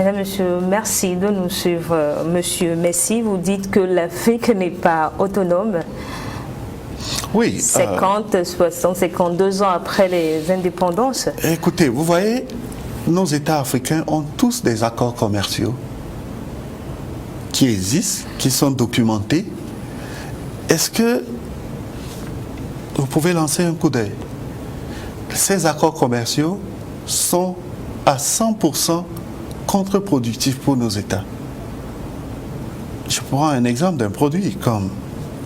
Mesdames, Messieurs, merci de nous suivre. Monsieur Messi, vous dites que l'Afrique n'est pas autonome. Oui. 50, 60, 52 ans après les indépendances. Écoutez, vous voyez, nos États africains ont tous des accords commerciaux qui existent, qui sont documentés. Est-ce que vous pouvez lancer un coup d'œil? Ces accords commerciaux sont à 100% contre-productifs pour nos États. Je prends un exemple d'un produit comme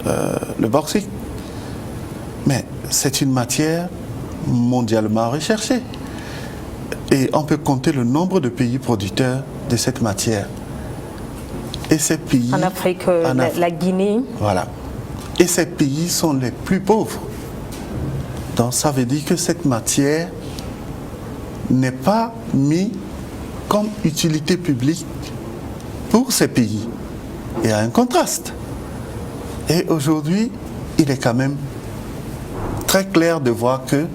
le bauxite. Mais c'est une matière mondialement recherchée. Et on peut compter le nombre de pays producteurs de cette matière. Et ces pays... En Afrique, la Guinée. Voilà. Et ces pays sont les plus pauvres. Donc ça veut dire que cette matière n'est pas mise comme utilité publique pour ces pays. Il y a un contraste. Et aujourd'hui, il est quand même très clair de voir que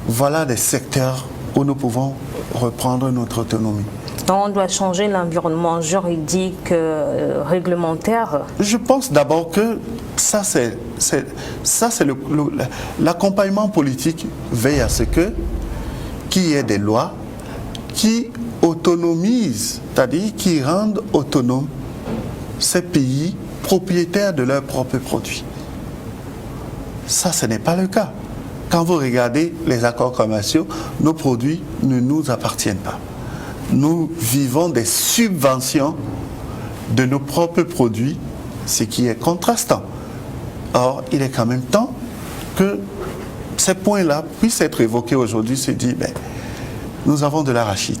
voilà des secteurs où nous pouvons reprendre notre autonomie. On doit changer l'environnement juridique, réglementaire. Je pense d'abord que ça c'est l'accompagnement politique veille à ce que qu'il y ait des lois qui autonomisent, c'est-à-dire qui rendent autonomes ces pays propriétaires de leurs propres produits. Ça, ce n'est pas le cas. Quand vous regardez les accords commerciaux, nos produits ne nous appartiennent pas. Nous vivons des subventions de nos propres produits, ce qui est contrastant. Or, il est quand même temps que ces points-là puissent être évoqués aujourd'hui, se dire, nous avons de l'arachide.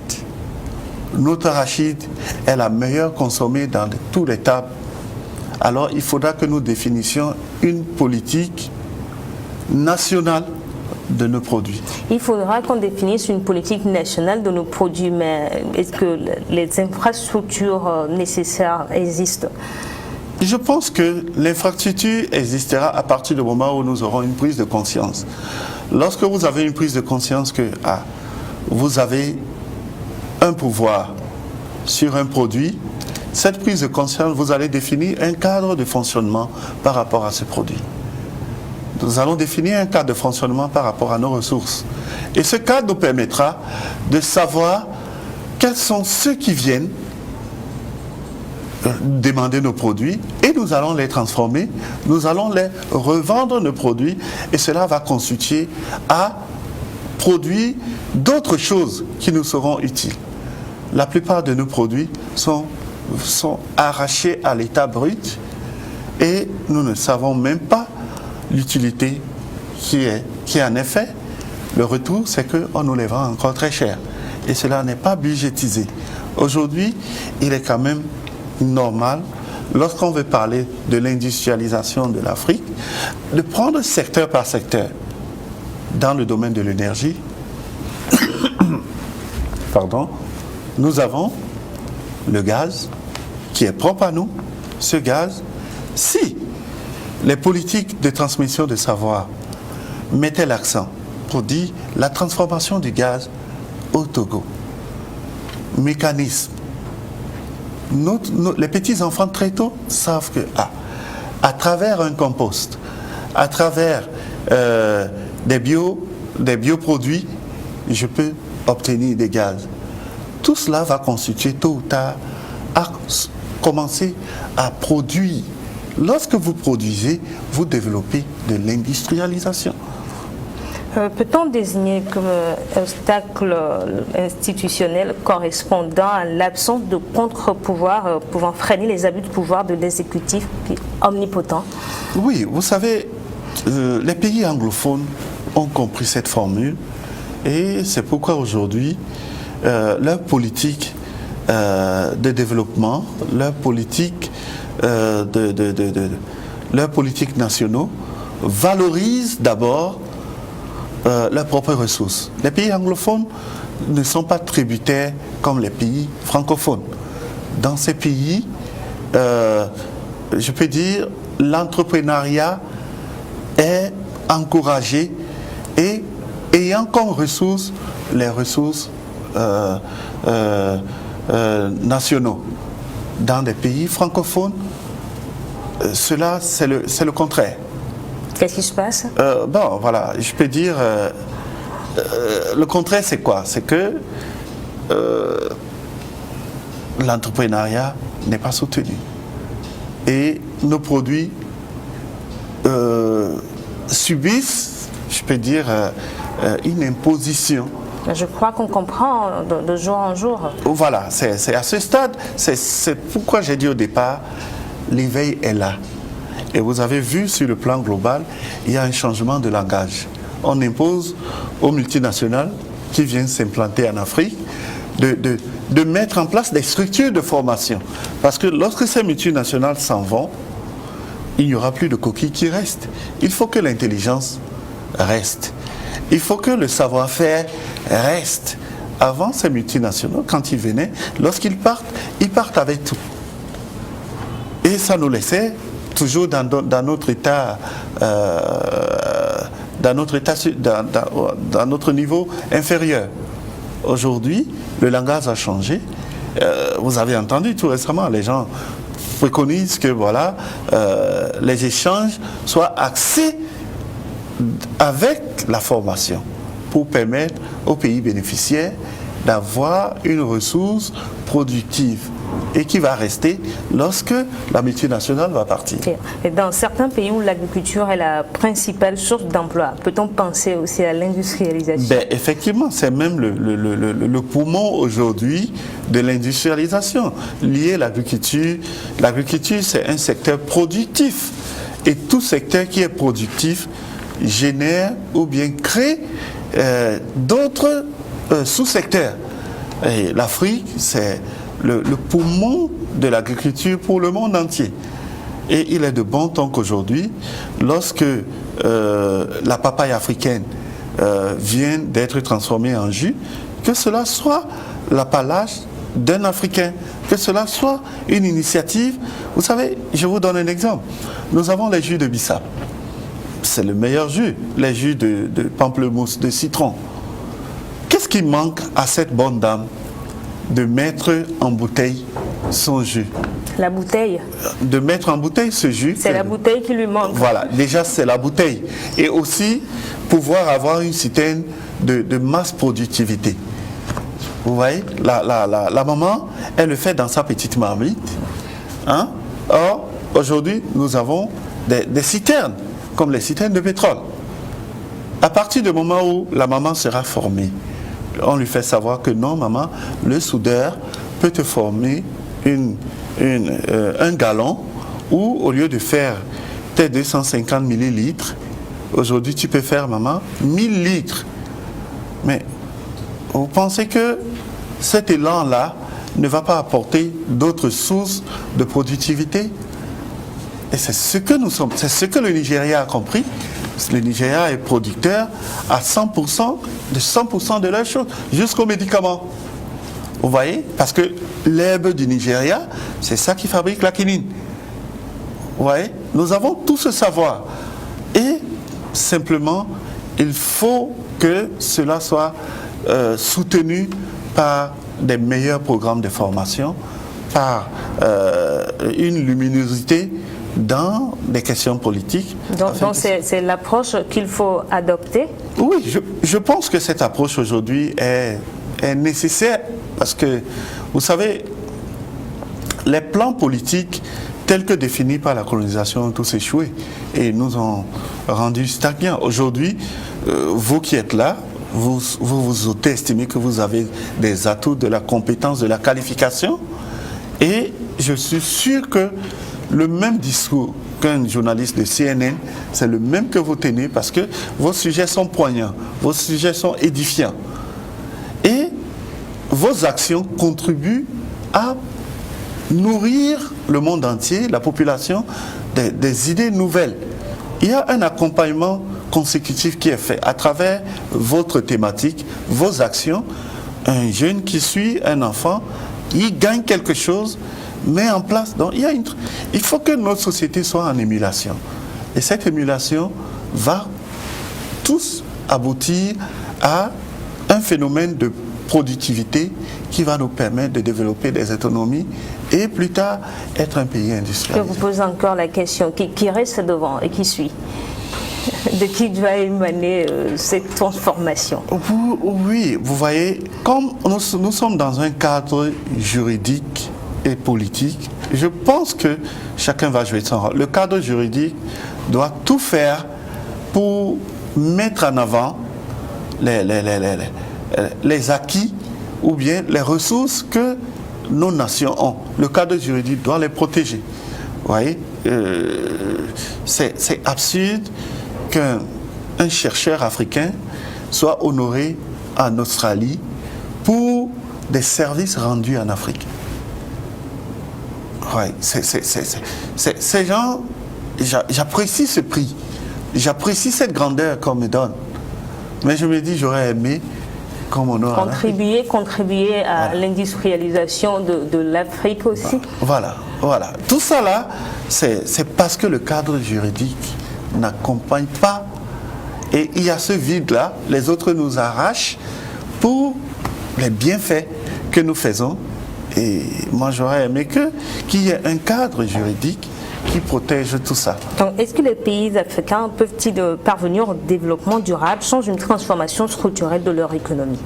Notre arachide est la meilleure consommée dans tous les tables. Alors, il faudra que nous définissions une politique nationale de nos produits. Il faudra qu'on définisse une politique nationale de nos produits, mais est-ce que les infrastructures nécessaires existent? Je pense que l'infrastructure existera à partir du moment où nous aurons une prise de conscience. Lorsque vous avez une prise de conscience que vous avez un pouvoir sur un produit, cette prise de conscience, vous allez définir un cadre de fonctionnement par rapport à ce produit. Nous allons définir un cadre de fonctionnement par rapport à nos ressources. Et ce cadre nous permettra de savoir quels sont ceux qui viennent demander nos produits et nous allons les transformer, nous allons les revendre nos produits et cela va constituer à produire d'autres choses qui nous seront utiles. La plupart de nos produits sont arrachés à l'état brut et nous ne savons même pas l'utilité qui en effet, le retour, c'est qu'on nous les vend encore très cher. Et cela n'est pas budgétisé. Aujourd'hui, il est quand même normal, lorsqu'on veut parler de l'industrialisation de l'Afrique, de prendre secteur par secteur. Dans le domaine de l'énergie, pardon, nous avons le gaz qui est propre à nous. Ce gaz, si les politiques de transmission de savoir mettaient l'accent pour dire la transformation du gaz au Togo, mécanisme. Les petits-enfants très tôt savent que à travers un compost, à travers des bioproduits, je peux obtenir des gaz. Tout cela va constituer tôt ou tard à commencer à produire. Lorsque vous produisez, vous développez de l'industrialisation. Peut-on désigner comme obstacle institutionnel correspondant à l'absence de contre-pouvoir pouvant freiner les abus de pouvoir de l'exécutif omnipotent? Oui, vous savez, les pays anglophones ont compris cette formule et c'est pourquoi aujourd'hui, leur politique de développement, leur politique leurs politiques nationaux valorisent d'abord leurs propres ressources. Les pays anglophones ne sont pas tributaires comme les pays francophones. Dans ces pays, je peux dire, l'entrepreneuriat est encouragé et ayant comme ressources les ressources nationaux. Dans des pays francophones, cela, c'est le contraire. Qu'est-ce qui se passe? Bon, voilà, je peux dire, le contraire, c'est quoi? C'est que l'entrepreneuriat n'est pas soutenu. Et nos produits subissent, je peux dire, une imposition. Je crois qu'on comprend de jour en jour. Voilà, c'est à ce stade, c'est pourquoi j'ai dit au départ, l'éveil est là. Et vous avez vu sur le plan global, il y a un changement de langage. On impose aux multinationales qui viennent s'implanter en Afrique de mettre en place des structures de formation. Parce que lorsque ces multinationales s'en vont, il n'y aura plus de coquilles qui restent. Il faut que l'intelligence reste. Il faut que le savoir-faire reste. Avant, ces multinationaux, quand ils venaient, lorsqu'ils partent, ils partent avec tout. Et ça nous laissait toujours dans notre état, dans notre niveau inférieur. Aujourd'hui, le langage a changé. Vous avez entendu tout récemment, les gens préconisent que voilà, les échanges soient axés avec la formation pour permettre aux pays bénéficiaires d'avoir une ressource productive et qui va rester lorsque la multinationale va partir. Et dans certains pays où l'agriculture est la principale source d'emploi, peut-on penser aussi à l'industrialisation? Ben, effectivement, c'est même le poumon aujourd'hui de l'industrialisation. Lié à l'agriculture, l'agriculture c'est un secteur productif et tout secteur qui est productif génère ou bien crée d'autres sous-secteurs. Et l'Afrique, c'est le poumon de l'agriculture pour le monde entier. Et il est de bon ton qu'aujourd'hui, lorsque la papaye africaine vient d'être transformée en jus, que cela soit l'appellage d'un Africain, que cela soit une initiative. Vous savez, je vous donne un exemple. Nous avons les jus de bissap. C'est le meilleur jus, les jus de pamplemousse, de citron. Qu'est-ce qui manque à cette bonne dame de mettre en bouteille son jus? La bouteille. De mettre en bouteille ce jus. C'est la bouteille qui lui manque. Voilà, déjà c'est la bouteille. Et aussi pouvoir avoir une certaine de masse productivité. Vous voyez, la maman, elle le fait dans sa petite marmite. Hein? Or, aujourd'hui, nous avons des citernes, comme les citernes de pétrole. À partir du moment où la maman sera formée, on lui fait savoir que non, maman, le soudeur peut te former un gallon où, au lieu de faire tes 250 millilitres, aujourd'hui tu peux faire, maman, 1000 litres. Mais vous pensez que cet élan-là ne va pas apporter d'autres sources de productivité? Et c'est ce que nous sommes, c'est ce que le Nigeria a compris. Le Nigeria est producteur à 100% de leurs choses, jusqu'aux médicaments. Vous voyez? Parce que l'herbe du Nigeria, c'est ça qui fabrique la quinine. Vous voyez? Nous avons tout ce savoir. Et simplement, il faut que cela soit soutenu par des meilleurs programmes de formation, par une luminosité dans des questions politiques. Donc c'est l'approche qu'il faut adopter? Oui, je pense que cette approche aujourd'hui est nécessaire parce que, vous savez, les plans politiques tels que définis par la colonisation ont tous échoué et nous ont rendu stagnants. Aujourd'hui, vous qui êtes là, vous auto-estimez que vous avez des atouts, de la compétence, de la qualification, et je suis sûr que le même discours qu'un journaliste de CNN, c'est le même que vous tenez parce que vos sujets sont poignants, vos sujets sont édifiants. Et vos actions contribuent à nourrir le monde entier, la population, des idées nouvelles. Il y a un accompagnement consécutif qui est fait à travers votre thématique, vos actions. Un jeune qui suit un enfant, il gagne quelque chose, met en place. Donc il faut que notre société soit en émulation. Et cette émulation va tous aboutir à un phénomène de productivité qui va nous permettre de développer des autonomies et plus tard être un pays industrialisé. Je vous pose encore la question, qui reste devant et qui suit? De qui doit émaner cette transformation? Oui, vous voyez, comme nous sommes dans un cadre juridique et politique, je pense que chacun va jouer son rôle. Le cadre juridique doit tout faire pour mettre en avant les acquis ou bien les ressources que nos nations ont. Le cadre juridique doit les protéger. Vous voyez, c'est absurde qu'un chercheur africain soit honoré en Australie pour des services rendus en Afrique. Ouais, ces gens, j'apprécie ce prix, j'apprécie cette grandeur qu'on me donne, mais je me dis j'aurais aimé qu'on m'honore. Contribuer à l'industrialisation de l'Afrique aussi. Voilà. Tout ça là, c'est parce que le cadre juridique n'accompagne pas, et il y a ce vide là, les autres nous arrachent pour les bienfaits que nous faisons. Et moi j'aurais aimé qu'il y ait un cadre juridique qui protège tout ça. Donc est-ce que les pays africains peuvent-ils parvenir au développement durable sans une transformation structurelle de leur économie?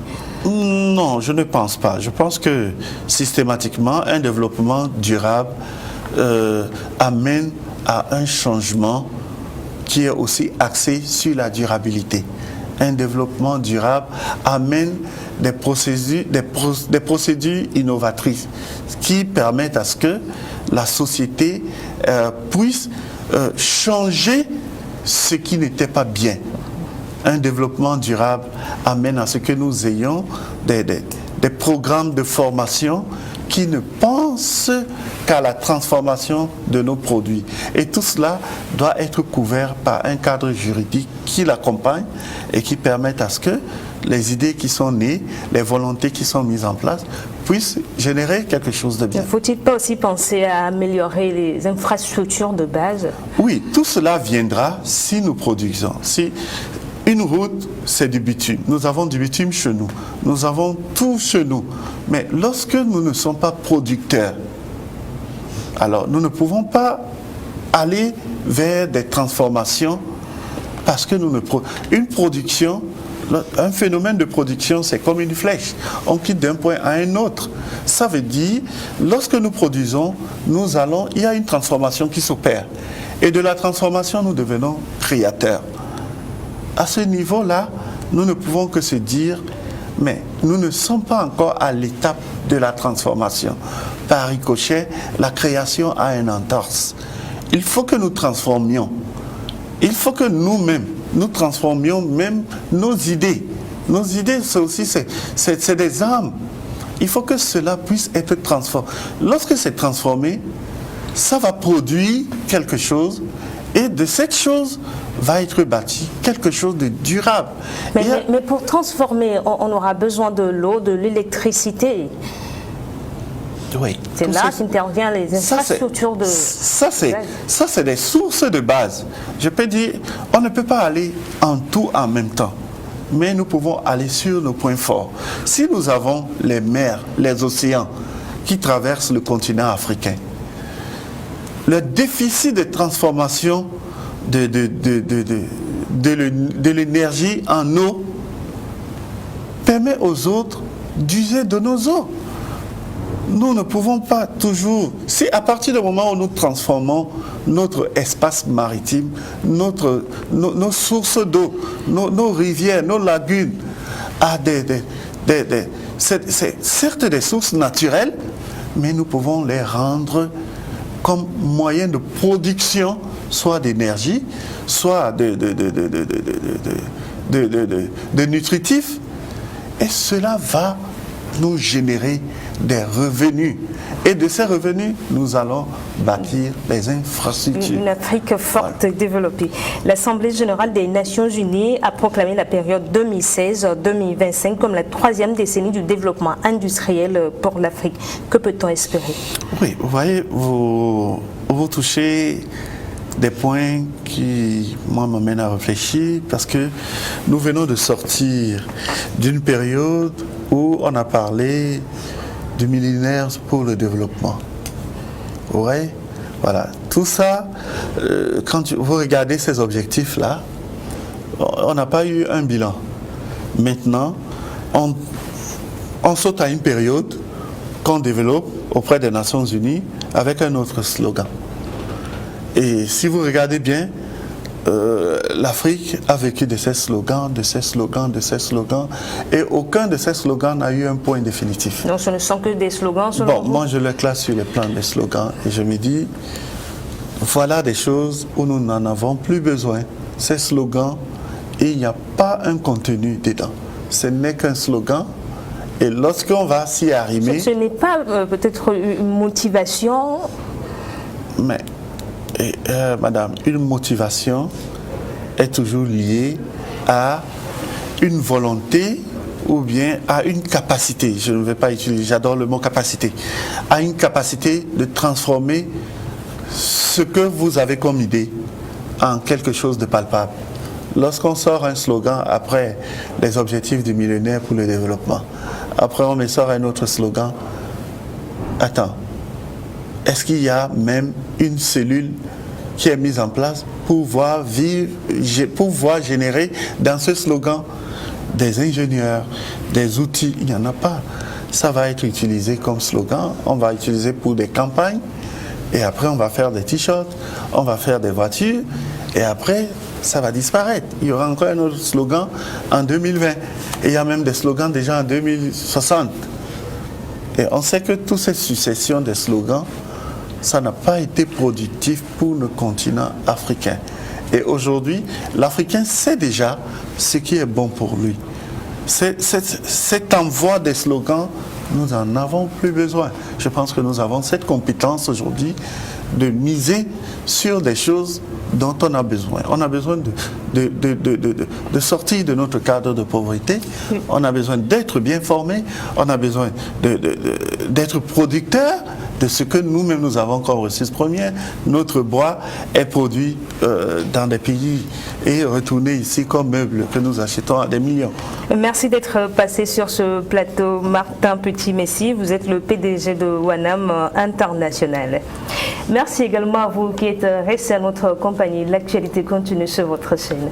Non, je ne pense pas. Je pense que systématiquement un développement durable amène à un changement qui est aussi axé sur la durabilité. Un développement durable amène des procédures innovatrices qui permettent à ce que la société puisse changer ce qui n'était pas bien. Un développement durable amène à ce que nous ayons des programmes de formation qui ne pensent qu'à la transformation de nos produits. Et tout cela doit être couvert par un cadre juridique qui l'accompagne et qui permette à ce que les idées qui sont nées, les volontés qui sont mises en place puissent générer quelque chose de bien. Ne faut-il pas aussi penser à améliorer les infrastructures de base? Oui, tout cela viendra si nous produisons. Si une route, c'est du bitume. Nous avons du bitume chez nous. Nous avons tout chez nous. Mais lorsque nous ne sommes pas producteurs, alors nous ne pouvons pas aller vers des transformations parce que une production, un phénomène de production, c'est comme une flèche. On quitte d'un point à un autre. Ça veut dire, lorsque nous produisons, il y a une transformation qui s'opère. Et de la transformation, nous devenons créateurs. À ce niveau-là, nous ne pouvons que se dire, mais nous ne sommes pas encore à l'étape de la transformation. Par ricochet, la création a une entorse. Il faut que nous transformions. Il faut que nous-mêmes, nous transformions même nos idées. Nos idées, c'est des âmes. Il faut que cela puisse être transformé. Lorsque c'est transformé, ça va produire quelque chose et de cette chose va être bâti quelque chose de durable. Mais pour transformer, on aura besoin de l'eau, de l'électricité. Oui. C'est là qu'interviennent les infrastructures de... Ça, c'est des sources de base. Je peux dire, on ne peut pas aller en tout en même temps. Mais nous pouvons aller sur nos points forts. Si nous avons les mers, les océans qui traversent le continent africain, le déficit de transformation de l'énergie en eau permet aux autres d'user de nos eaux. Nous ne pouvons pas toujours, si à partir du moment où nous transformons notre espace maritime, nos sources d'eau, nos rivières, nos lagunes, à c'est certes des sources naturelles, mais nous pouvons les rendre comme moyen de production, soit d'énergie, soit de nutritifs, et cela va nous générer des revenus. Et de ces revenus, nous allons bâtir les infrastructures. Une Afrique forte, développée. L'Assemblée générale des Nations unies a proclamé la période 2016-2025 comme la 3e décennie du développement industriel pour l'Afrique. Que peut-on espérer? Oui, vous voyez, vous touchez des points qui, moi, m'amènent à réfléchir parce que nous venons de sortir d'une période où on a parlé du millénaire pour le développement. Ouais, voilà. Tout ça, quand vous regardez ces objectifs-là, on n'a pas eu un bilan. Maintenant, on saute à une période qu'on développe auprès des Nations Unies avec un autre slogan. Et si vous regardez bien, l'Afrique a vécu de ces slogans, et aucun de ces slogans n'a eu un point définitif. Donc ce ne sont que des slogans selon Bon, vous? moi je les classe sur les plans des slogans et je me dis, voilà des choses où nous n'en avons plus besoin. Ces slogans, et il n'y a pas un contenu dedans. Ce n'est qu'un slogan. Et lorsqu'on va s'y arrimer... Ce n'est pas peut-être une motivation? Mais, madame, une motivation est toujours liée à une volonté ou bien à une capacité. Je ne vais pas utiliser, j'adore le mot capacité. À une capacité de transformer ce que vous avez comme idée en quelque chose de palpable. Lorsqu'on sort un slogan après les objectifs du millénaire pour le développement, après on me sort un autre slogan, attends, est-ce qu'il y a même une cellule qui est mise en place pour pouvoir générer dans ce slogan des ingénieurs, des outils? Il n'y en a pas. Ça va être utilisé comme slogan, on va utiliser pour des campagnes, et après on va faire des t-shirts, on va faire des voitures, et après ça va disparaître. Il y aura encore un autre slogan en 2020, et il y a même des slogans déjà en 2060. Et on sait que toute cette succession de slogans, ça n'a pas été productif pour le continent africain. Et aujourd'hui, l'Africain sait déjà ce qui est bon pour lui. Cet envoi des slogans, nous n'en avons plus besoin. Je pense que nous avons cette compétence aujourd'hui de miser sur des choses dont on a besoin. On a besoin de sortir de notre cadre de pauvreté, on a besoin d'être bien formés, on a besoin d'être producteurs de ce que nous-mêmes nous avons comme ressources premières. Notre bois est produit dans des pays et retourné ici comme meuble que nous achetons à des millions. Merci d'être passé sur ce plateau, Martin Petit-Messi. Vous êtes le PDG de WANAM International. Merci également à vous qui êtes restés à notre compagnie. L'actualité continue sur votre chaîne.